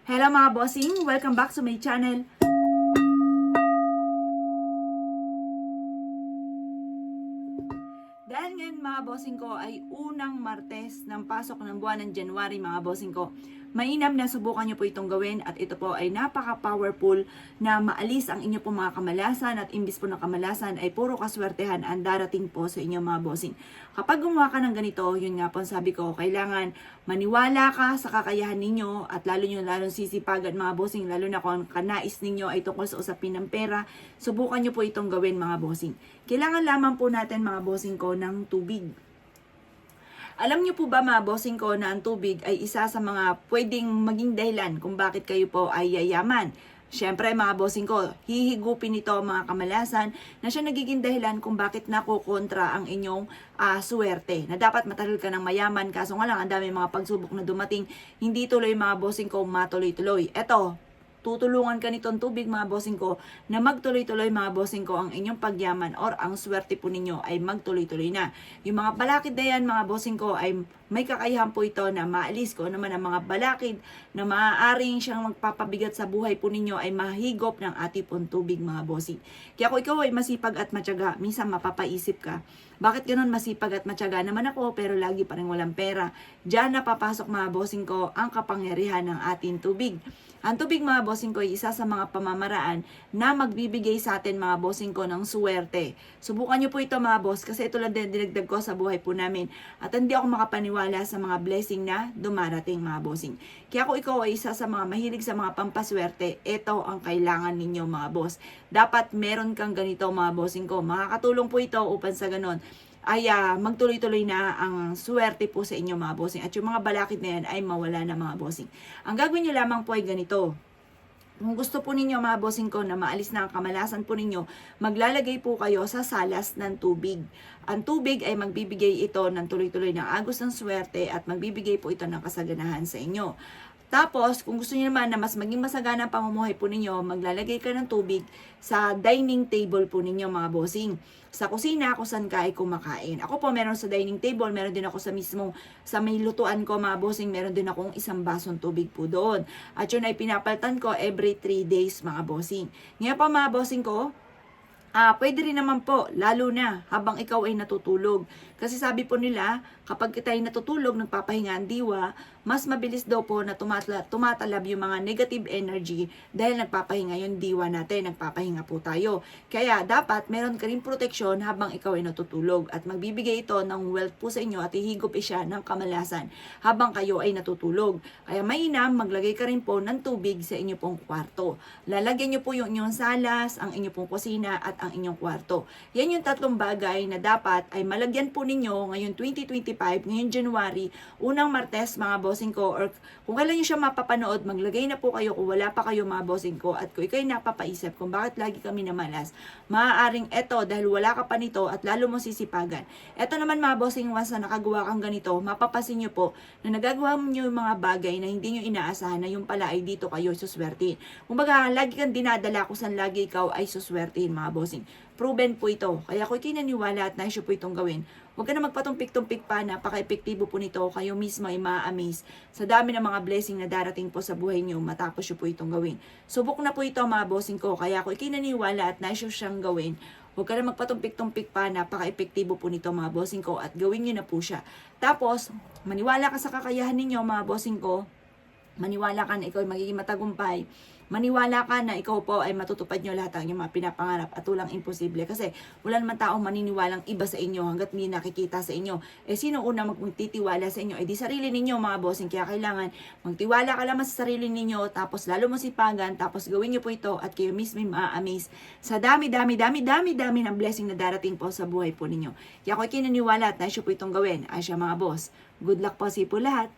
Hello mga bossing! Welcome back to my channel. Dahil ngayon mga bossing ko ay unang Martes ng pasok ng buwan ng January mga bossing ko, mainam na subukan nyo po itong gawin at ito po ay napaka-powerful na maalis ang inyo po mga kamalasan at imbis po na kamalasan ay puro kaswertehan ang darating po sa inyo mga bossing. Kapag gumawa ka ng ganito, yun nga po sabi ko, kailangan maniwala ka sa kakayahan ninyo at lalong sisipagan mga bossing, lalo na kung kanais ninyo ay tungkol sa usapin ng pera, subukan nyo po itong gawin mga bossing. Kailangan lamang po natin mga bossing ko ng tubig. Alam niyo po ba mga bossing ko na ang tubig ay isa sa mga pwedeng maging dahilan kung bakit kayo po ay yayaman? Siyempre mga bossing ko, hihigupin nito mga kamalasan na siya nagiging dahilan kung bakit nakukontra ang inyong suwerte. Na dapat matalil ka ng mayaman, kaso nga lang ang dami mga pagsubok na dumating, hindi tuloy mga bossing ko matuloy-tuloy. Eto, tutulungan ka nitong tubig mga bossing ko na magtuloy-tuloy mga bossing ko ang inyong pagyaman or ang swerte po ninyo ay magtuloy-tuloy na. Yung mga balakid na yan mga bossing ko ay may kakayahan po ito na maalis ko naman ang mga balakid na maaaring siyang magpapabigat sa buhay po ninyo ay mahigop ng ating pong tubig mga bossing. Kaya kung ikaw ay masipag at matyaga, minsan mapapaisip ka, bakit ganun masipag at matyaga naman ako pero lagi pa rin walang pera? Diyan napapasok mga bossing ko ang kapangyarihan ng ating tubig. Ang tubig mga bossing ko ay isa sa mga pamamaraan na magbibigay sa atin mga bossing ko ng suwerte. Subukan nyo po ito mga boss kasi ito lang din dinagdag ko sa buhay po namin. At hindi ako makapaniwala sa mga blessing na dumarating mga bossing. Kaya kung ikaw ay isa sa mga mahilig sa mga pampaswerte, ito ang kailangan ninyo mga boss. Dapat meron kang ganito mga bossing ko. Makakatulong po ito upang sa ganon ay magtuloy-tuloy na ang swerte po sa inyo mga bossing. At yung mga balakid na yan ay mawala na mga bossing. Ang gagawin nyo lamang po ay ganito. Kung gusto po ninyo mga bossing ko na maalis na ang kamalasan po ninyo, maglalagay po kayo sa salas ng tubig. Ang tubig ay magbibigay ito ng tuloy-tuloy ng agos ng swerte at magbibigay po ito ng kasaganahan sa inyo. Tapos, kung gusto niyo naman na mas maging masagana ang pamumuhay po ninyo, maglalagay ka ng tubig sa dining table po ninyo mga bossing. Sa kusina, kung saan ka ay kumakain. Ako po, meron sa dining table, meron din ako sa may lutuan ko mga bossing, meron din akong isang basong tubig po doon. At yun ay pinapalitan ko every 3 days mga bossing. Ngayon pa mga bossing ko, pwede rin naman po, lalo na habang ikaw ay natutulog. Kasi sabi po nila, kapag kita ay natutulog, nagpapahinga ang diwa, mas mabilis daw po na tumatalab yung mga negative energy dahil nagpapahinga yung diwa natin, nagpapahinga po tayo. Kaya dapat meron ka rin proteksyon habang ikaw ay natutulog at magbibigay ito ng wealth po sa inyo at ihigop siya ng kamalasan habang kayo ay natutulog. Kaya mainam, maglagay ka rin po ng tubig sa inyo pong kwarto. Lalagyan nyo po yung inyong salas, ang inyo pong kusina at ang inyong kwarto. Yan yung tatlong bagay na dapat ay malagyan po ninyo ngayon 2025, ngayon January, unang Martes mga bossing ko, or kung kailan nyo siya mapapanood, maglagay na po kayo kung wala pa kayo mga bossing ko, at kung ikaw ay napapaisip kung bakit lagi kami namalas, maaaring eto dahil wala ka pa nito at lalo mo sisipagan. Eto naman mga bossing, once na nakagawa kang ganito, mapapasin nyo po na nagagawa nyo yung mga bagay na hindi nyo inaasahan na yung pala ay dito kayo suswertein. Kumbaga, lagi kang dinadala kung saan lagi ikaw ay suswertein mga bossing. Proven po ito. Kaya kung ikinaniwala at naisyo po itong gawin, huwag ka na magpatumpik-tumpik pa, napaka-epektibo po nito, kayo mismo ay ma-amaze sa dami ng mga blessing na darating po sa buhay nyo matapos nyo po itong gawin. Subok na po ito mga bossing ko, kaya kung ikinaniwala at naisyo siyang gawin, huwag ka na magpatumpik-tumpik pa, napaka-epektibo po nito mga bossing ko at gawin nyo na po siya. Tapos, maniwala ka sa kakayahan ninyo mga bossing ko, maniwala ka na ikaw ay magiging matagumpay. Maniwala ka na ikaw po ay matutupad nyo lahat ang inyong mga pinapangarap at walang imposible. Kasi wala naman taong maniniwalang iba sa inyo hanggat hindi nakikita sa inyo. Sino una magtitiwala sa inyo? Di sarili ninyo mga bossing. Kaya kailangan magtiwala ka lamang sa sarili ninyo, tapos lalo mo sipagan, tapos gawin nyo po ito at kayo mismo ma-amaze sa dami ng blessing na darating po sa buhay po ninyo. Kaya kung ikinaniwala at naisyo po itong gawin, ay siya mga boss. Good luck po sa po lahat.